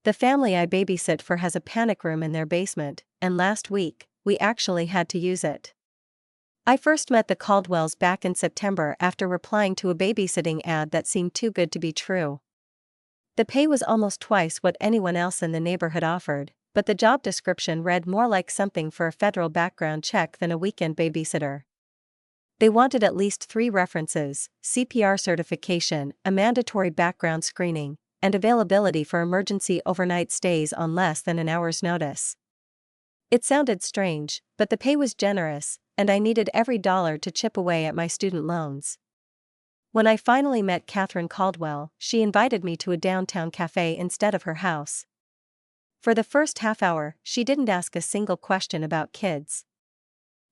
The family I babysit for has a panic room in their basement, and last week, we actually had to use it. I first met the Caldwells back in September after replying to a babysitting ad that seemed too good to be true. The pay was almost twice what anyone else in the neighborhood offered, but the job description read more like something for a federal background check than a weekend babysitter. They wanted at least 3 references: CPR certification, a mandatory background screening, and availability for emergency overnight stays on less than an hour's notice. It sounded strange, but the pay was generous, and I needed every dollar to chip away at my student loans. When I finally met Catherine Caldwell, she invited me to a downtown cafe instead of her house. For the first half hour, she didn't ask a single question about kids.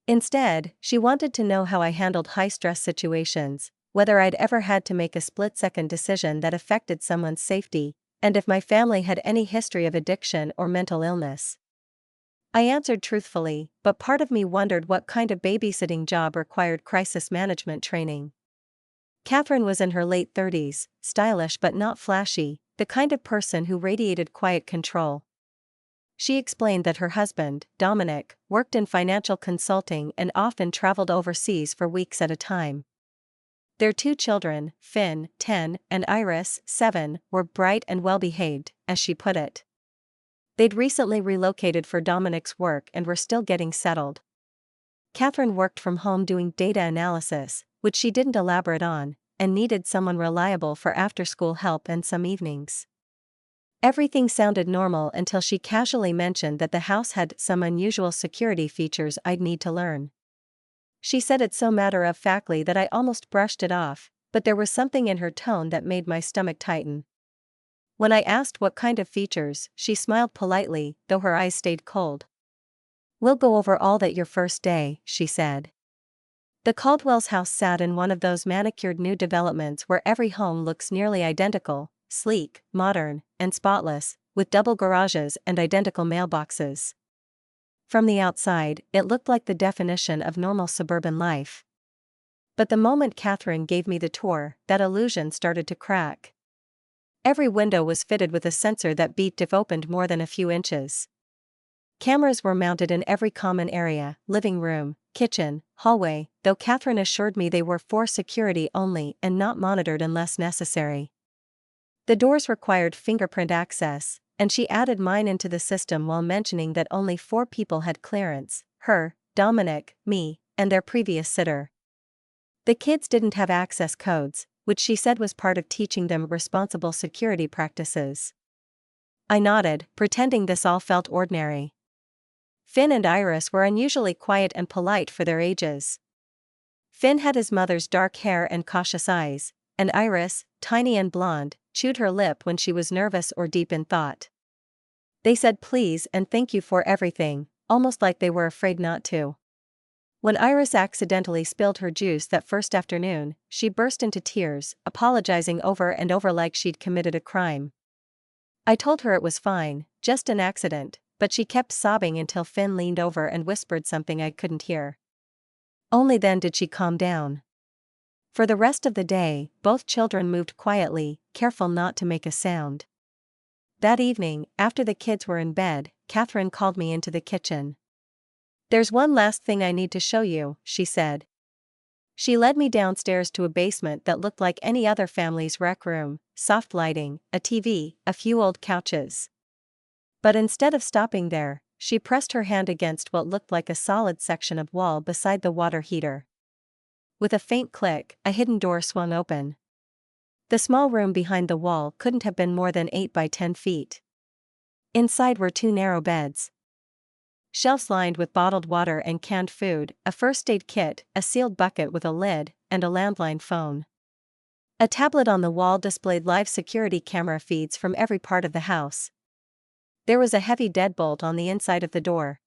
Instead, she wanted to know how I handled high-stress situations, whether I'd ever had to make a split-second decision that affected someone's safety, and if my family had any history of addiction or mental illness. I answered truthfully, but part of me wondered what kind of babysitting job required crisis management training. Catherine was in her late 30s, stylish but not flashy, the kind of person who radiated quiet control. She explained that her husband, Dominic, worked in financial consulting and often traveled overseas for weeks at a time. Their 2 children, Finn, 10, and Iris, 7, were bright and well-behaved, as she put it. They'd recently relocated for Dominic's work and were still getting settled. Catherine worked from home doing data analysis, which she didn't elaborate on, and needed someone reliable for after-school help and some evenings. Everything sounded normal until she casually mentioned that the house had some unusual security features I'd need to learn. She said it so matter-of-factly that I almost brushed it off, but there was something in her tone that made my stomach tighten. When I asked what kind of features, she smiled politely, though her eyes stayed cold. "We'll go over all that your first day," she said. The Caldwell's house sat in one of those manicured new developments where every home looks nearly identical, sleek, modern, and spotless, with double garages and identical mailboxes. From the outside, it looked like the definition of normal suburban life. But the moment Catherine gave me the tour, that illusion started to crack. Every window was fitted with a sensor that beeped if opened more than a few inches. Cameras were mounted in every common area, living room, kitchen, hallway, though Catherine assured me they were for security only and not monitored unless necessary. The doors required fingerprint access, and she added mine into the system while mentioning that only 4 people had clearance: her, Dominic, me, and their previous sitter. The kids didn't have access codes, which she said was part of teaching them responsible security practices. I nodded, pretending this all felt ordinary. Finn and Iris were unusually quiet and polite for their ages. Finn had his mother's dark hair and cautious eyes, and Iris, tiny and blonde, chewed her lip when she was nervous or deep in thought. They said please and thank you for everything, almost like they were afraid not to. When Iris accidentally spilled her juice that first afternoon, she burst into tears, apologizing over and over like she'd committed a crime. I told her it was fine, just an accident, but she kept sobbing until Finn leaned over and whispered something I couldn't hear. Only then did she calm down. For the rest of the day, both children moved quietly, careful not to make a sound. That evening, after the kids were in bed, Catherine called me into the kitchen. "There's one last thing I need to show you," she said. She led me downstairs to a basement that looked like any other family's rec room: soft lighting, a TV, a few old couches. But instead of stopping there, she pressed her hand against what looked like a solid section of wall beside the water heater. With a faint click, a hidden door swung open. The small room behind the wall couldn't have been more than 8 by 10 feet. Inside were 2 narrow beds. Shelves lined with bottled water and canned food, a first aid kit, a sealed bucket with a lid, and a landline phone. A tablet on the wall displayed live security camera feeds from every part of the house. There was a heavy deadbolt on the inside of the door.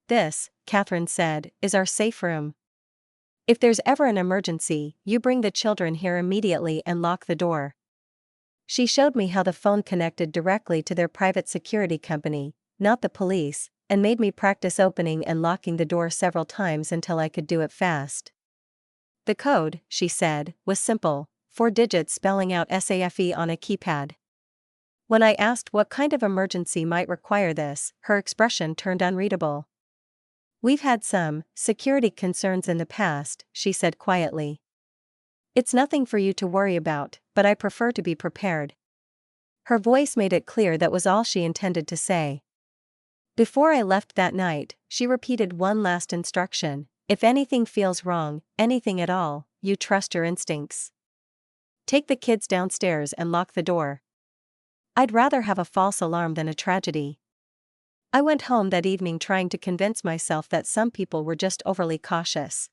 "This," Catherine said, "is our safe room. If there's ever an emergency, you bring the children here immediately and lock the door." She showed me how the phone connected directly to their private security company, not the police, and made me practice opening and locking the door several times until I could do it fast. The code, she said, was simple: 4 digits spelling out SAFE on a keypad. When I asked what kind of emergency might require this, her expression turned unreadable. "We've had some security concerns in the past," she said quietly. "It's nothing for you to worry about, but I prefer to be prepared." Her voice made it clear that was all she intended to say. Before I left that night, she repeated one last instruction: "If anything feels wrong, anything at all, you trust your instincts. Take the kids downstairs and lock the door." I'd rather have a false alarm than a tragedy. I went home that evening trying to convince myself that some people were just overly cautious.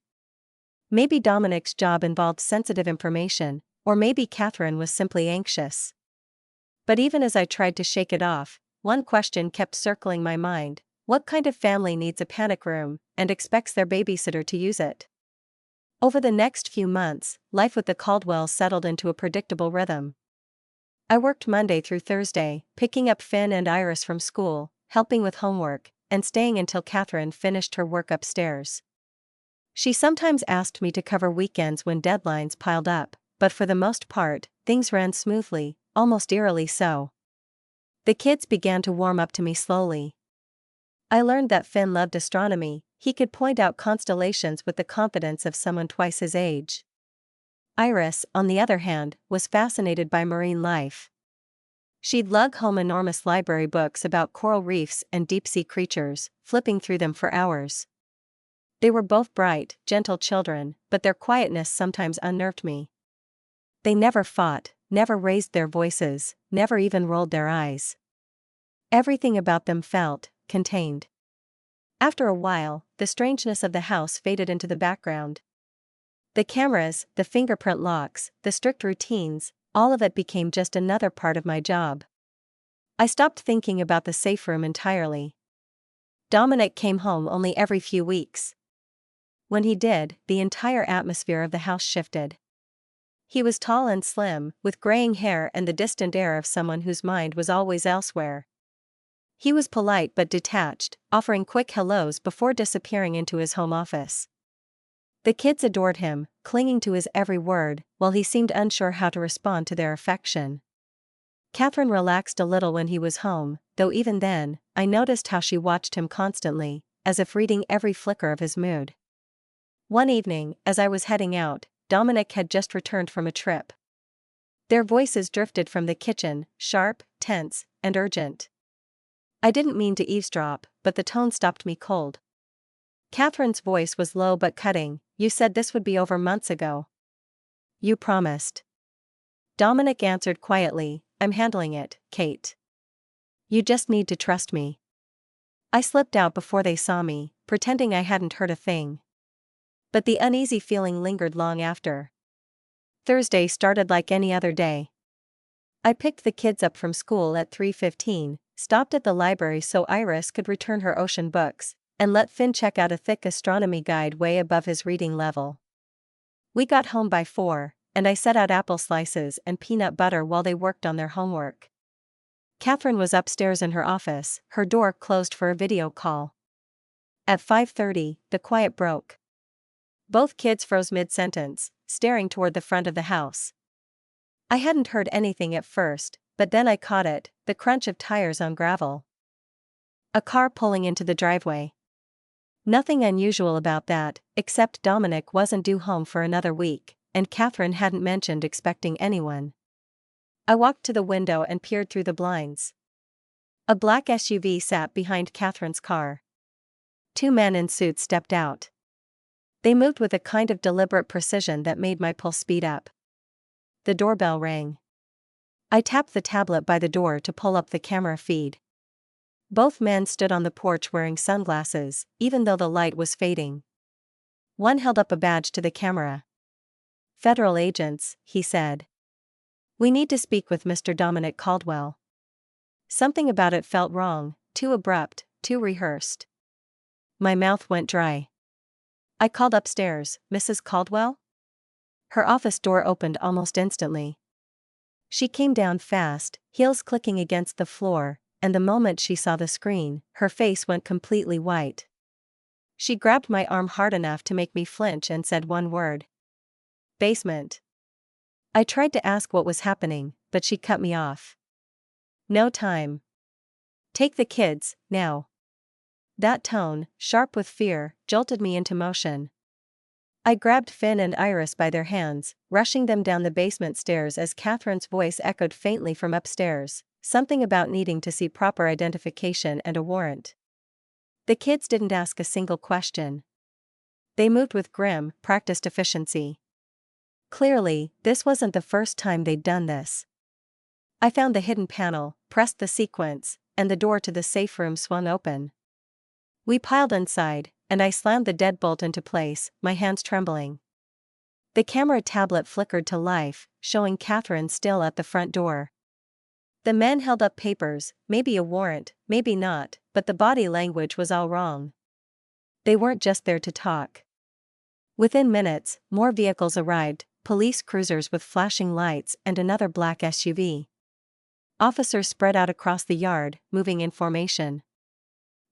Maybe Dominic's job involved sensitive information, or maybe Catherine was simply anxious. But even as I tried to shake it off, one question kept circling my mind: what kind of family needs a panic room and expects their babysitter to use it? Over the next few months, life with the Caldwells settled into a predictable rhythm. I worked Monday through Thursday, picking up Finn and Iris from school, helping with homework, and staying until Catherine finished her work upstairs. She sometimes asked me to cover weekends when deadlines piled up, but for the most part, things ran smoothly, almost eerily so. The kids began to warm up to me slowly. I learned that Finn loved astronomy. He could point out constellations with the confidence of someone twice his age. Iris, on the other hand, was fascinated by marine life. She'd lug home enormous library books about coral reefs and deep-sea creatures, flipping through them for hours. They were both bright, gentle children, but their quietness sometimes unnerved me. They never fought, never raised their voices, never even rolled their eyes. Everything about them felt contained. After a while, the strangeness of the house faded into the background. The cameras, the fingerprint locks, the strict routines, all of it became just another part of my job. I stopped thinking about the safe room entirely. Dominic came home only every few weeks. When he did, the entire atmosphere of the house shifted. He was tall and slim, with graying hair and the distant air of someone whose mind was always elsewhere. He was polite but detached, offering quick hellos before disappearing into his home office. The kids adored him, clinging to his every word, while he seemed unsure how to respond to their affection. Catherine relaxed a little when he was home, though even then, I noticed how she watched him constantly, as if reading every flicker of his mood. One evening, as I was heading out, Dominic had just returned from a trip. Their voices drifted from the kitchen, sharp, tense, and urgent. I didn't mean to eavesdrop, but the tone stopped me cold. Catherine's voice was low but cutting. "You said this would be over months ago." "You promised." Dominic answered quietly, "I'm handling it, Kate. You just need to trust me." I slipped out before they saw me, pretending I hadn't heard a thing. But the uneasy feeling lingered long after. Thursday started like any other day. I picked the kids up from school at 3:15, stopped at the library so Iris could return her ocean books, and let Finn check out a thick astronomy guide way above his reading level. We got home by 4, and I set out apple slices and peanut butter while they worked on their homework. Catherine was upstairs in her office, her door closed for a video call. At 5:30, the quiet broke. Both kids froze mid-sentence, staring toward the front of the house. I hadn't heard anything at first, but then I caught it, the crunch of tires on gravel. A car pulling into the driveway. Nothing unusual about that, except Dominic wasn't due home for another week, and Catherine hadn't mentioned expecting anyone. I walked to the window and peered through the blinds. A black SUV sat behind Catherine's car. 2 men in suits stepped out. They moved with a kind of deliberate precision that made my pulse speed up. The doorbell rang. I tapped the tablet by the door to pull up the camera feed. Both men stood on the porch wearing sunglasses, even though the light was fading. One held up a badge to the camera. "Federal agents," he said. "We need to speak with Mr. Dominic Caldwell." Something about it felt wrong, too abrupt, too rehearsed. My mouth went dry. I called upstairs, "Mrs. Caldwell?" Her office door opened almost instantly. She came down fast, heels clicking against the floor, and the moment she saw the screen, her face went completely white. She grabbed my arm hard enough to make me flinch and said one word. "Basement." I tried to ask what was happening, but she cut me off. No time. Take the kids, now. That tone, sharp with fear, jolted me into motion. I grabbed Finn and Iris by their hands, rushing them down the basement stairs as Catherine's voice echoed faintly from upstairs, something about needing to see proper identification and a warrant. The kids didn't ask a single question. They moved with grim, practiced efficiency. Clearly, this wasn't the first time they'd done this. I found the hidden panel, pressed the sequence, and the door to the safe room swung open. We piled inside, and I slammed the deadbolt into place, my hands trembling. The camera tablet flickered to life, showing Catherine still at the front door. The men held up papers, maybe a warrant, maybe not, but the body language was all wrong. They weren't just there to talk. Within minutes, more vehicles arrived, police cruisers with flashing lights and another black SUV. Officers spread out across the yard, moving in formation.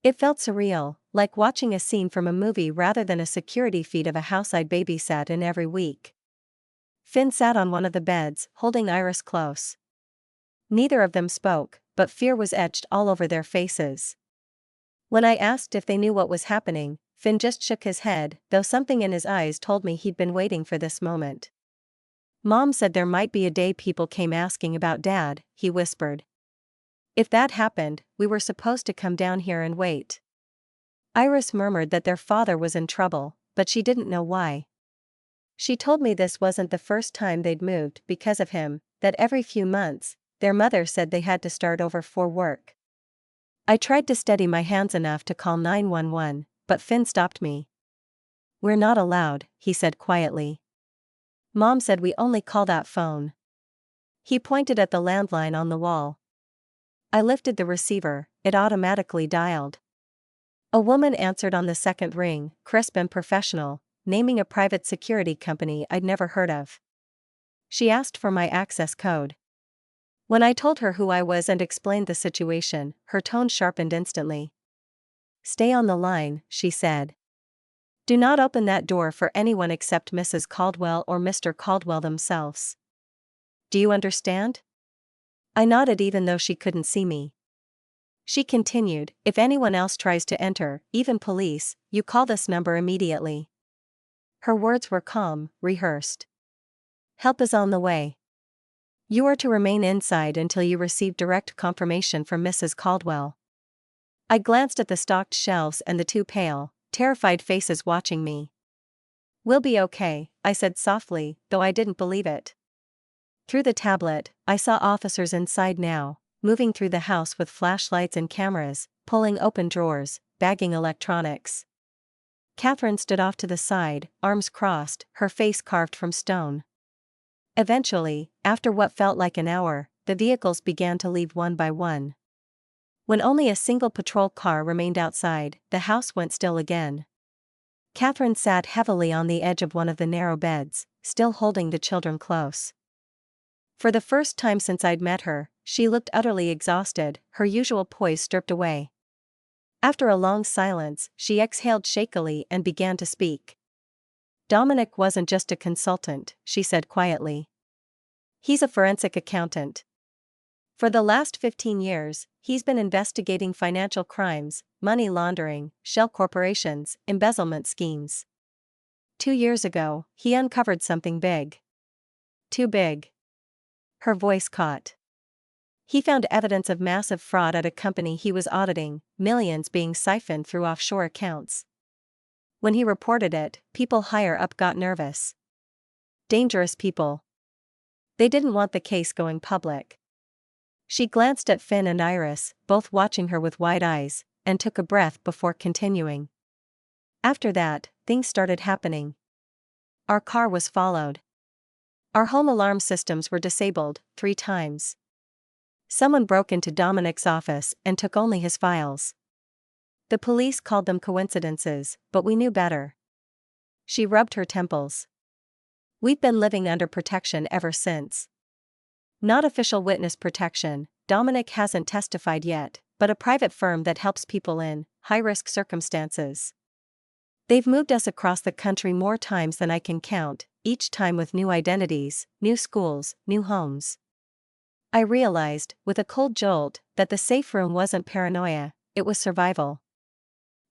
It felt surreal, like watching a scene from a movie rather than a security feed of a house I'd babysat in every week. Finn sat on one of the beds, holding Iris close. Neither of them spoke, but fear was etched all over their faces. When I asked if they knew what was happening, Finn just shook his head, though something in his eyes told me he'd been waiting for this moment. Mom said there might be a day people came asking about Dad, he whispered. If that happened, we were supposed to come down here and wait. Iris murmured that their father was in trouble, but she didn't know why. She told me this wasn't the first time they'd moved because of him, that every few months, their mother said they had to start over for work. I tried to steady my hands enough to call 911, but Finn stopped me. We're not allowed, he said quietly. Mom said we only call that phone. He pointed at the landline on the wall. I lifted the receiver, it automatically dialed. A woman answered on the second ring, crisp and professional, naming a private security company I'd never heard of. She asked for my access code. When I told her who I was and explained the situation, her tone sharpened instantly. Stay on the line, she said. Do not open that door for anyone except Mrs. Caldwell or Mr. Caldwell themselves. Do you understand? I nodded even though she couldn't see me. She continued, if anyone else tries to enter, even police, you call this number immediately. Her words were calm, rehearsed. Help is on the way. You are to remain inside until you receive direct confirmation from Mrs. Caldwell. I glanced at the stocked shelves and the two pale, terrified faces watching me. We'll be okay, I said softly, though I didn't believe it. Through the tablet, I saw officers inside now, moving through the house with flashlights and cameras, pulling open drawers, bagging electronics. Catherine stood off to the side, arms crossed, her face carved from stone. Eventually, after what felt like an hour, the vehicles began to leave one by one. When only a single patrol car remained outside, the house went still again. Catherine sat heavily on the edge of one of the narrow beds, still holding the children close. For the first time since I'd met her, she looked utterly exhausted, her usual poise stripped away. After a long silence, she exhaled shakily and began to speak. Dominic wasn't just a consultant, she said quietly. He's a forensic accountant. For the last 15 years, he's been investigating financial crimes, money laundering, shell corporations, embezzlement schemes. 2 years ago, he uncovered something big. Too big. Her voice caught. He found evidence of massive fraud at a company he was auditing, millions being siphoned through offshore accounts. When he reported it, people higher up got nervous. Dangerous people. They didn't want the case going public. She glanced at Finn and Iris, both watching her with wide eyes, and took a breath before continuing. After that, things started happening. Our car was followed. Our home alarm systems were disabled 3 times. Someone broke into Dominic's office and took only his files. The police called them coincidences, but we knew better. She rubbed her temples. We've been living under protection ever since. Not official witness protection, Dominic hasn't testified yet, but a private firm that helps people in high-risk circumstances. They've moved us across the country more times than I can count, each time with new identities, new schools, new homes. I realized, with a cold jolt, that the safe room wasn't paranoia, it was survival.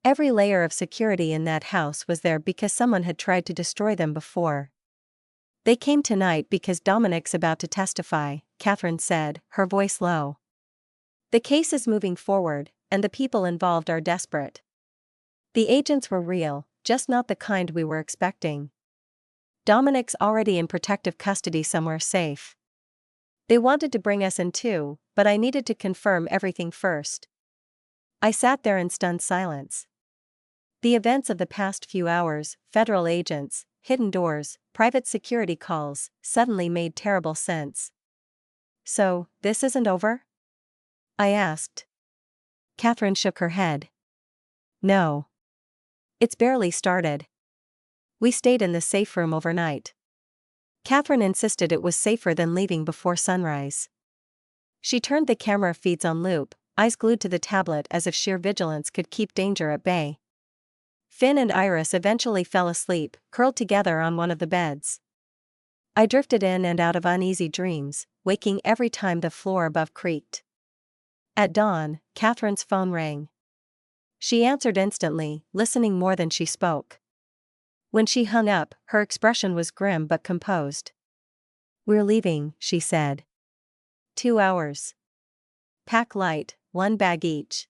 Every layer of security in that house was there because someone had tried to destroy them before. They came tonight because Dominic's about to testify, Catherine said, her voice low. The case is moving forward, and the people involved are desperate. The agents were real, just not the kind we were expecting. Dominic's already in protective custody somewhere safe. They wanted to bring us in too, but I needed to confirm everything first. I sat there in stunned silence. The events of the past few hours, federal agents, hidden doors, private security calls, suddenly made terrible sense. So, this isn't over? I asked. Catherine shook her head. No. It's barely started. We stayed in the safe room overnight. Catherine insisted it was safer than leaving before sunrise. She turned the camera feeds on loop, eyes glued to the tablet as if sheer vigilance could keep danger at bay. Finn and Iris eventually fell asleep, curled together on one of the beds. I drifted in and out of uneasy dreams, waking every time the floor above creaked. At dawn, Catherine's phone rang. She answered instantly, listening more than she spoke. When she hung up, her expression was grim but composed. "We're leaving," she said. 2 hours. Pack light, 1 bag each.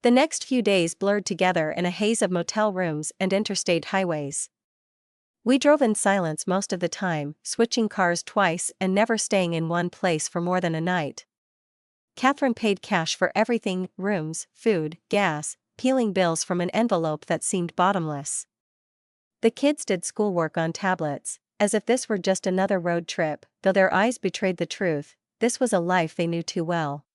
The next few days blurred together in a haze of motel rooms and interstate highways. We drove in silence most of the time, switching cars twice and never staying in one place for more than a night. Catherine paid cash for everything: rooms, food, gas, peeling bills from an envelope that seemed bottomless. The kids did schoolwork on tablets, as if this were just another road trip, though their eyes betrayed the truth, this was a life they knew too well.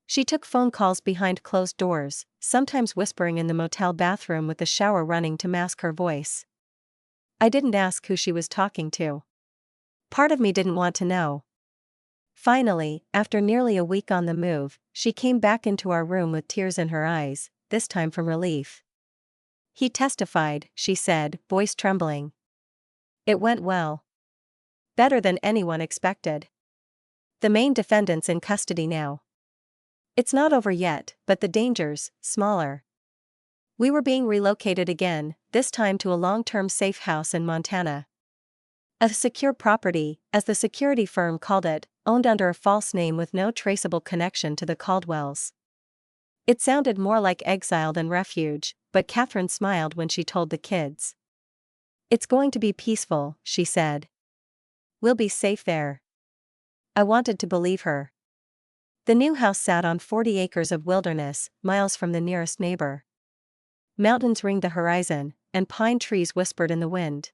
She took phone calls behind closed doors, sometimes whispering in the motel bathroom with the shower running to mask her voice. I didn't ask who she was talking to. Part of me didn't want to know. Finally, after nearly a week on the move, she came back into our room with tears in her eyes, this time from relief. "He testified," she said, voice trembling. "It went well. Better than anyone expected. The main defendant's in custody now. It's not over yet, but the danger's smaller." We were being relocated again, this time to a long-term safe house in Montana. A secure property, as the security firm called it, owned under a false name with no traceable connection to the Caldwells. It sounded more like exile than refuge, but Catherine smiled when she told the kids. "It's going to be peaceful," she said. "We'll be safe there." I wanted to believe her. The new house sat on 40 acres of wilderness, miles from the nearest neighbor. Mountains ringed the horizon, and pine trees whispered in the wind.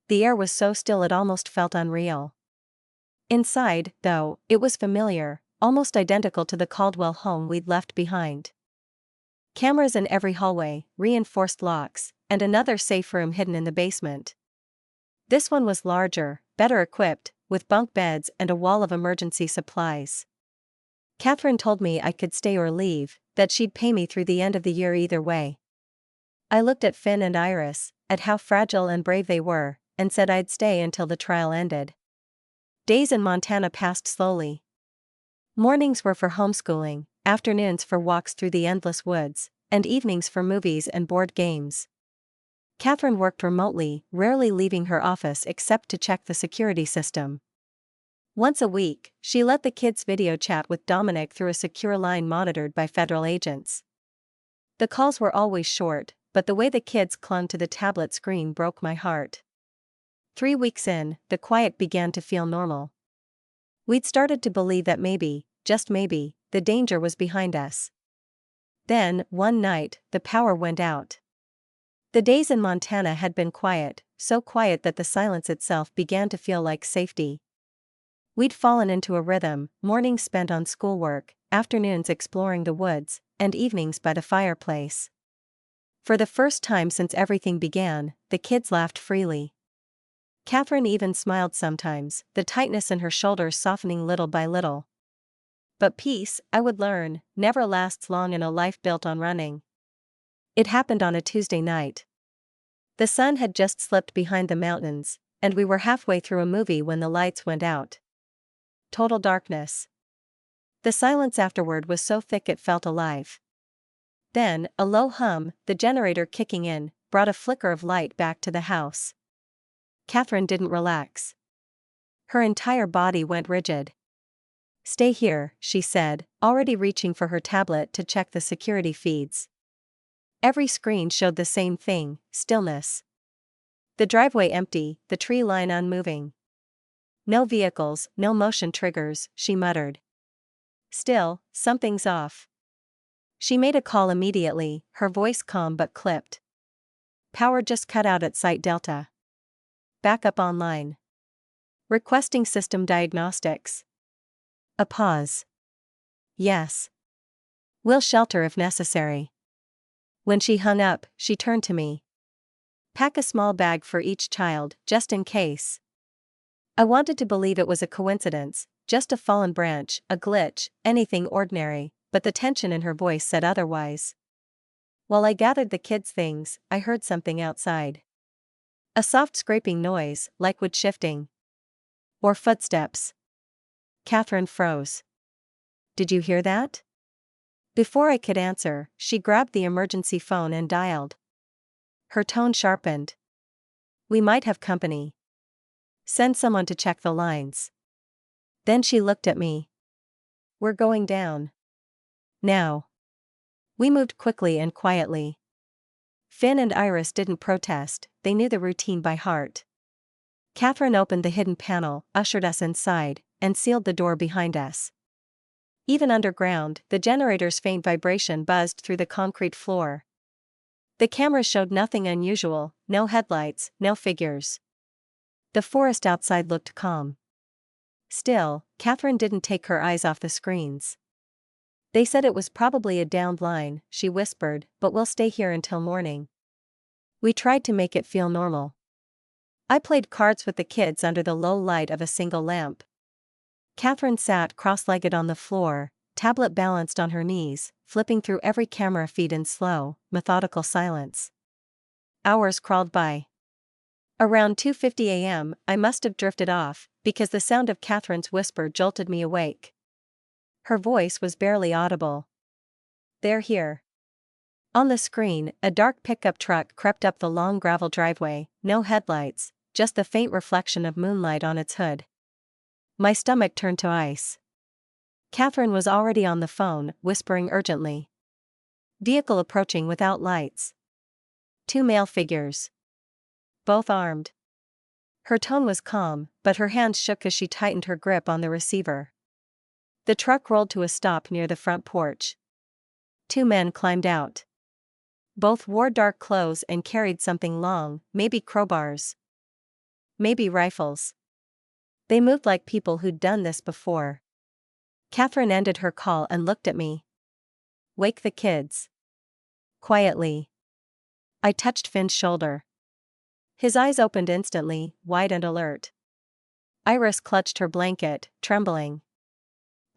The air was so still it almost felt unreal. Inside, though, it was familiar, almost identical to the Caldwell home we'd left behind. Cameras in every hallway, reinforced locks, and another safe room hidden in the basement. This one was larger, better equipped, with bunk beds and a wall of emergency supplies. Catherine told me I could stay or leave, that she'd pay me through the end of the year either way. I looked at Finn and Iris, at how fragile and brave they were, and said I'd stay until the trial ended. Days in Montana passed slowly. Mornings were for homeschooling, afternoons for walks through the endless woods, and evenings for movies and board games. Catherine worked remotely, rarely leaving her office except to check the security system. Once a week, she let the kids video chat with Dominic through a secure line monitored by federal agents. The calls were always short, but the way the kids clung to the tablet screen broke my heart. 3 weeks in, the quiet began to feel normal. We'd started to believe that maybe, just maybe, the danger was behind us. Then, one night, the power went out. The days in Montana had been quiet, so quiet that the silence itself began to feel like safety. We'd fallen into a rhythm, mornings spent on schoolwork, afternoons exploring the woods, and evenings by the fireplace. For the first time since everything began, the kids laughed freely. Catherine even smiled sometimes, the tightness in her shoulders softening little by little. But peace, I would learn, never lasts long in a life built on running. It happened on a Tuesday night. The sun had just slipped behind the mountains, and we were halfway through a movie when the lights went out. Total darkness. The silence afterward was so thick it felt alive. Then, a low hum, the generator kicking in, brought a flicker of light back to the house. Catherine didn't relax. Her entire body went rigid. "Stay here," she said, already reaching for her tablet to check the security feeds. Every screen showed the same thing: stillness. The driveway empty, the tree line unmoving. "No vehicles, no motion triggers," she muttered. "Still, something's off." She made a call immediately, her voice calm but clipped. "Power just cut out at Site Delta. Backup online. Requesting system diagnostics." A pause. "Yes. We'll shelter if necessary." When she hung up, she turned to me. "Pack a small bag for each child, just in case." I wanted to believe it was a coincidence, just a fallen branch, a glitch, anything ordinary, but the tension in her voice said otherwise. While I gathered the kids' things, I heard something outside. A soft scraping noise, like wood shifting. Or footsteps. Catherine froze. "Did you hear that?" Before I could answer, she grabbed the emergency phone and dialed. Her tone sharpened. "We might have company. Send someone to check the lines." Then she looked at me. "We're going down. Now." We moved quickly and quietly. Finn and Iris didn't protest, they knew the routine by heart. Catherine opened the hidden panel, ushered us inside, and sealed the door behind us. Even underground, the generator's faint vibration buzzed through the concrete floor. The cameras showed nothing unusual, no headlights, no figures. The forest outside looked calm. Still, Catherine didn't take her eyes off the screens. "They said it was probably a downed line," she whispered, "but we'll stay here until morning." We tried to make it feel normal. I played cards with the kids under the low light of a single lamp. Catherine sat cross-legged on the floor, tablet balanced on her knees, flipping through every camera feed in slow, methodical silence. Hours crawled by. Around 2:50 a.m., I must have drifted off, because the sound of Catherine's whisper jolted me awake. Her voice was barely audible. "They're here." On the screen, a dark pickup truck crept up the long gravel driveway, no headlights, just the faint reflection of moonlight on its hood. My stomach turned to ice. Catherine was already on the phone, whispering urgently. Vehicle approaching without lights. 2 male figures. Both armed. Her tone was calm, but her hands shook as she tightened her grip on the receiver. The truck rolled to a stop near the front porch. 2 men climbed out. Both wore dark clothes and carried something long, maybe crowbars. Maybe rifles. They moved like people who'd done this before. Catherine ended her call and looked at me. "Wake the kids." Quietly. I touched Finn's shoulder. His eyes opened instantly, wide and alert. Iris clutched her blanket, trembling.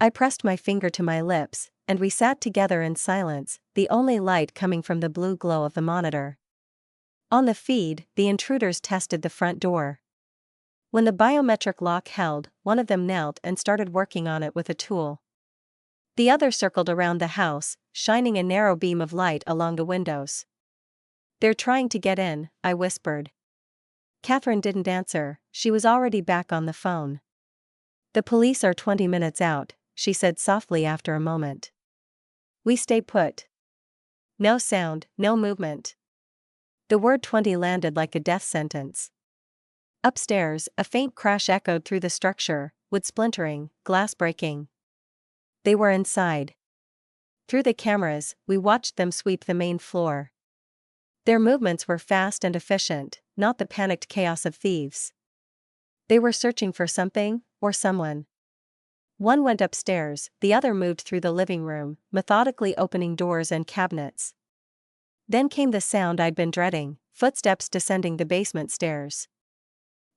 I pressed my finger to my lips, and we sat together in silence, the only light coming from the blue glow of the monitor. On the feed, the intruders tested the front door. When the biometric lock held, one of them knelt and started working on it with a tool. The other circled around the house, shining a narrow beam of light along the windows. "They're trying to get in," I whispered. Catherine didn't answer, she was already back on the phone. "The police are 20 minutes out," she said softly after a moment. We stay put. No sound, no movement. The word 20 landed like a death sentence. Upstairs, a faint crash echoed through the structure, wood splintering, glass breaking. They were inside. Through the cameras, we watched them sweep the main floor. Their movements were fast and efficient, not the panicked chaos of thieves. They were searching for something, or someone. One went upstairs, the other moved through the living room, methodically opening doors and cabinets. Then came the sound I'd been dreading, footsteps descending the basement stairs.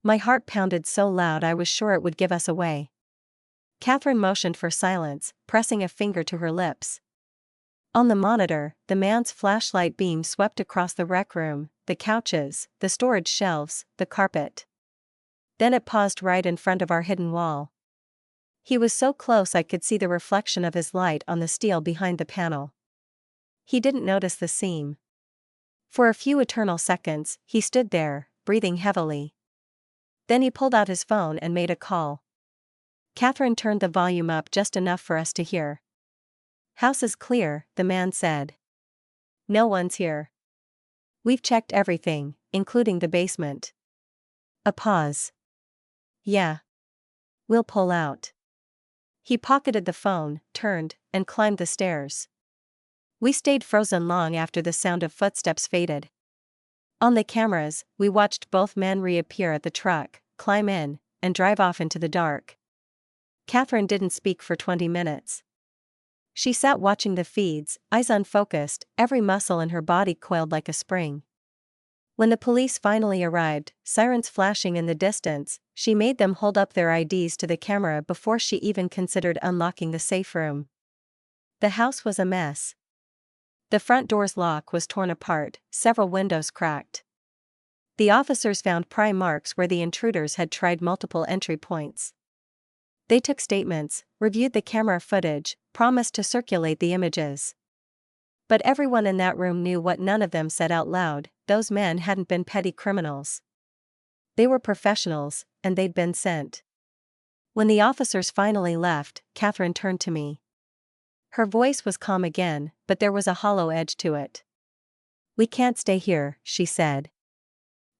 My heart pounded so loud I was sure it would give us away. Catherine motioned for silence, pressing a finger to her lips. On the monitor, the man's flashlight beam swept across the rec room, the couches, the storage shelves, the carpet. Then it paused right in front of our hidden wall. He was so close I could see the reflection of his light on the steel behind the panel. He didn't notice the seam. For a few eternal seconds, he stood there, breathing heavily. Then he pulled out his phone and made a call. Catherine turned the volume up just enough for us to hear. "House is clear," the man said. "No one's here. We've checked everything, including the basement." A pause. "Yeah. We'll pull out." He pocketed the phone, turned, and climbed the stairs. We stayed frozen long after the sound of footsteps faded. On the cameras, we watched both men reappear at the truck, climb in, and drive off into the dark. Catherine didn't speak for 20 minutes. She sat watching the feeds, eyes unfocused, every muscle in her body coiled like a spring. When the police finally arrived, sirens flashing in the distance, she made them hold up their IDs to the camera before she even considered unlocking the safe room. The house was a mess. The front door's lock was torn apart, several windows cracked. The officers found pry marks where the intruders had tried multiple entry points. They took statements, reviewed the camera footage, promised to circulate the images. But everyone in that room knew what none of them said out loud: those men hadn't been petty criminals. They were professionals, and they'd been sent. When the officers finally left, Catherine turned to me. Her voice was calm again, but there was a hollow edge to it. "We can't stay here," she said.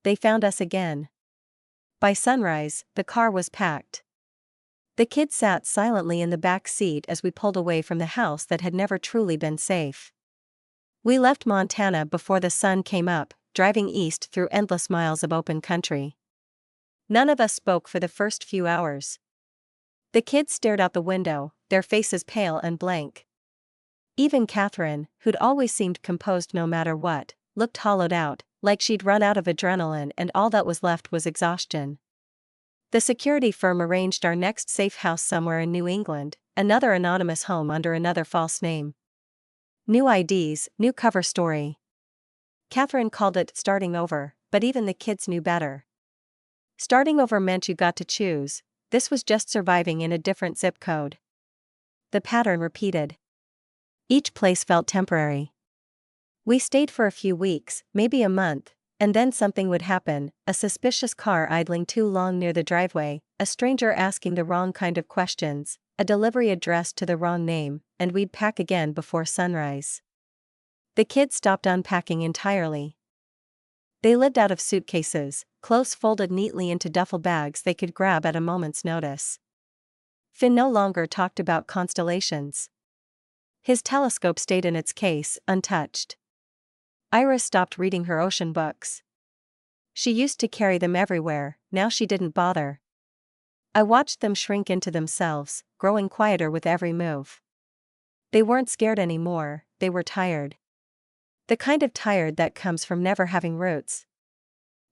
"They found us again." By sunrise, the car was packed. The kids sat silently in the back seat as we pulled away from the house that had never truly been safe. We left Montana before the sun came up, driving east through endless miles of open country. None of us spoke for the first few hours. The kids stared out the window, their faces pale and blank. Even Catherine, who'd always seemed composed no matter what, looked hollowed out, like she'd run out of adrenaline and all that was left was exhaustion. The security firm arranged our next safe house somewhere in New England, another anonymous home under another false name. New IDs, new cover story. Catherine called it starting over, but even the kids knew better. Starting over meant you got to choose. This was just surviving in a different zip code. The pattern repeated. Each place felt temporary. We stayed for a few weeks, maybe a month, and then something would happen: a suspicious car idling too long near the driveway, a stranger asking the wrong kind of questions, a delivery addressed to the wrong name, and we'd pack again before sunrise. The kids stopped unpacking entirely. They lived out of suitcases, clothes folded neatly into duffel bags they could grab at a moment's notice. Finn no longer talked about constellations. His telescope stayed in its case, untouched. Iris stopped reading her ocean books. She used to carry them everywhere, now she didn't bother. I watched them shrink into themselves, growing quieter with every move. They weren't scared anymore, they were tired. The kind of tired that comes from never having roots.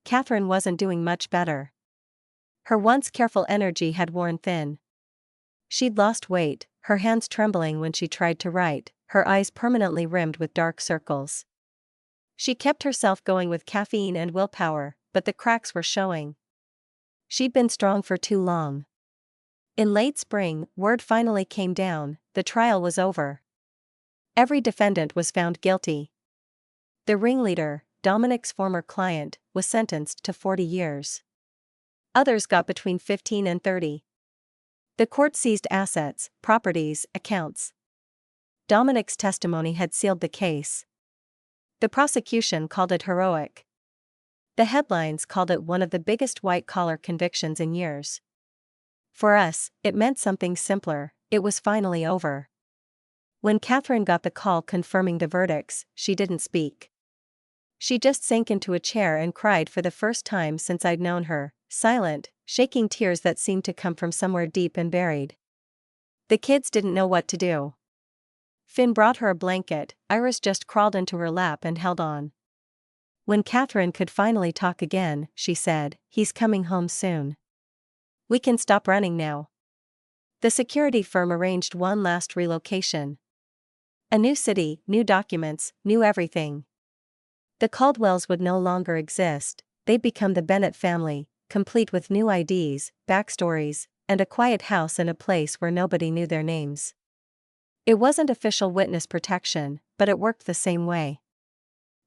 Catherine wasn't doing much better. Her once careful energy had worn thin. She'd lost weight, her hands trembling when she tried to write, her eyes permanently rimmed with dark circles. She kept herself going with caffeine and willpower, but the cracks were showing. She'd been strong for too long. In late spring, word finally came down: the trial was over. Every defendant was found guilty. The ringleader, Dominic's former client, was sentenced to 40 years. Others got between 15 and 30. The court seized assets, properties, accounts. Dominic's testimony had sealed the case. The prosecution called it heroic. The headlines called it one of the biggest white-collar convictions in years. For us, it meant something simpler: it was finally over. When Catherine got the call confirming the verdicts, she didn't speak. She just sank into a chair and cried for the first time since I'd known her, silent, shaking tears that seemed to come from somewhere deep and buried. The kids didn't know what to do. Finn brought her a blanket, Iris just crawled into her lap and held on. When Catherine could finally talk again, she said, "He's coming home soon. We can stop running now." The security firm arranged one last relocation. A new city, new documents, new everything. The Caldwells would no longer exist, they'd become the Bennett family, complete with new IDs, backstories, and a quiet house in a place where nobody knew their names. It wasn't official witness protection, but it worked the same way.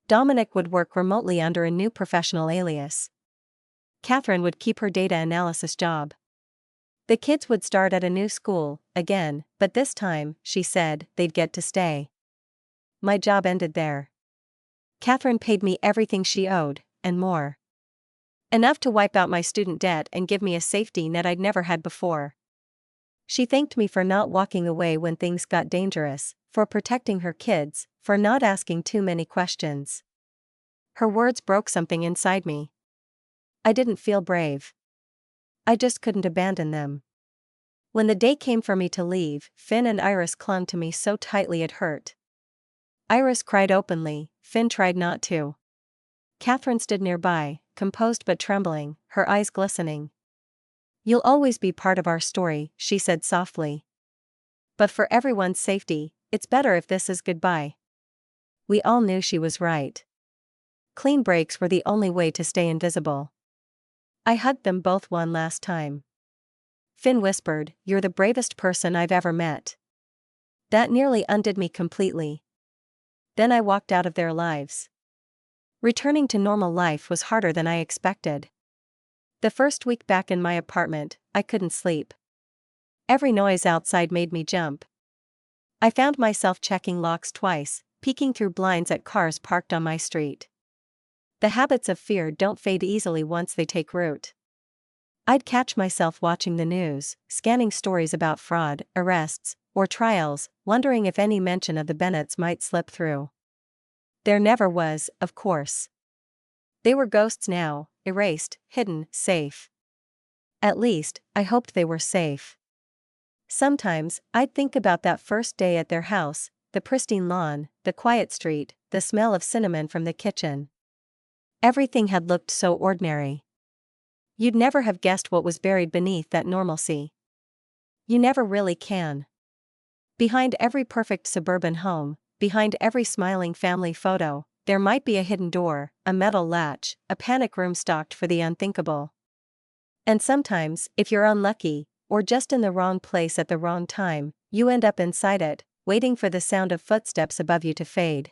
Dominic would work remotely under a new professional alias. Catherine would keep her data analysis job. The kids would start at a new school, again, but this time, she said, they'd get to stay. My job ended there. Catherine paid me everything she owed, and more. Enough to wipe out my student debt and give me a safety net I'd never had before. She thanked me for not walking away when things got dangerous, for protecting her kids, for not asking too many questions. Her words broke something inside me. I didn't feel brave. I just couldn't abandon them. When the day came for me to leave, Finn and Iris clung to me so tightly it hurt. Iris cried openly, Finn tried not to. Catherine stood nearby, composed but trembling, her eyes glistening. You'll always be part of our story, she said softly. But for everyone's safety, it's better if this is goodbye. We all knew she was right. Clean breaks were the only way to stay invisible. I hugged them both one last time. Finn whispered, You're the bravest person I've ever met. That nearly undid me completely. Then I walked out of their lives. Returning to normal life was harder than I expected. The first week back in my apartment, I couldn't sleep. Every noise outside made me jump. I found myself checking locks twice, peeking through blinds at cars parked on my street. The habits of fear don't fade easily once they take root. I'd catch myself watching the news, scanning stories about fraud, arrests, or trials, wondering if any mention of the Bennetts might slip through. There never was, of course. They were ghosts now, erased, hidden, safe. At least, I hoped they were safe. Sometimes, I'd think about that first day at their house, the pristine lawn, the quiet street, the smell of cinnamon from the kitchen. Everything had looked so ordinary. You'd never have guessed what was buried beneath that normalcy. You never really can. Behind every perfect suburban home, behind every smiling family photo, there might be a hidden door, a metal latch, a panic room stocked for the unthinkable. And sometimes, if you're unlucky, or just in the wrong place at the wrong time, you end up inside it, waiting for the sound of footsteps above you to fade.